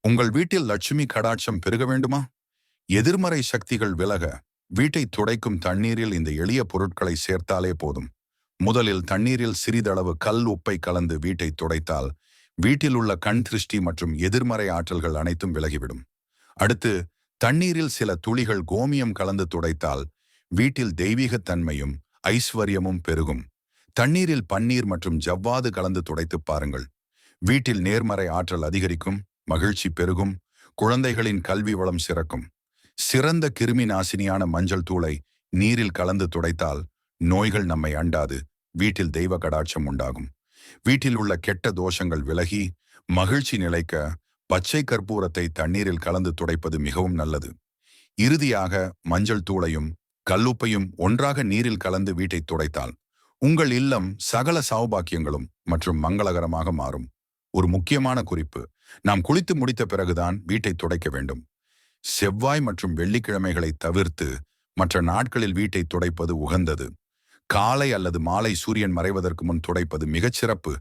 உங்கள் வீட்டில் லட்சுமி கடாட்சம் பெருக வேண்டுமா? எதிர்மறை சக்திகள் விலக வீட்டை துடைக்கும் தண்ணீரில் இந்த எளிய பொருட்களை சேர்த்தாலே போதும். முதலில் தண்ணீரில் சிறிதளவு கல் உப்பை கலந்து வீட்டை துடைத்தால் வீட்டில் உள்ள கண் திருஷ்டி மற்றும் எதிர்மறை ஆற்றல்கள் அனைத்தும் விலகிவிடும். அடுத்து தண்ணீரில் சில துளிகள் கோமியம் கலந்து துடைத்தால் வீட்டில் தெய்வீகத்தன்மையும் ஐஸ்வர்யமும் பெருகும். தண்ணீரில் பன்னீர் மற்றும் ஜவ்வாது கலந்து துடைத்து பாருங்கள். வீட்டில் நேர்மறை ஆற்றல் அதிகரிக்கும், மகிழ்ச்சி பெருகும், குழந்தைகளின் கல்வி வளம் சிறக்கும். சிறந்த கிருமி நாசினியான மஞ்சள் தூளை நீரில் கலந்து துடைத்தால் நோய்கள் நம்மை அண்டாது, வீட்டில் தெய்வ கடாட்சம் உண்டாகும். வீட்டில் உள்ள கெட்ட தோஷங்கள் விலகி மகிழ்ச்சி நிலைக்க பச்சை கற்பூரத்தை தண்ணீரில் கலந்து துடைப்பது மிகவும் நல்லது. இறுதியாக மஞ்சள் தூளையும் கல்லுப்பையும் ஒன்றாக நீரில் கலந்து வீட்டை துடைத்தால் உங்கள் இல்லம் சகல சௌபாக்கியங்களும் மற்றும் மங்களகரமாக மாறும். ஒரு முக்கியமான குறிப்பு: நாம் குளித்து முடித்த பிறகுதான் வீட்டை துடைக்க வேண்டும். செவ்வாய் மற்றும் வெள்ளிக்கிழமைகளை தவிர்த்து மற்ற நாட்களில் வீட்டை துடைப்பது உகந்தது. காலை அல்லது மாலை சூரியன் மறைவதற்கு முன் துடைப்பது மிகச்சிறப்பு.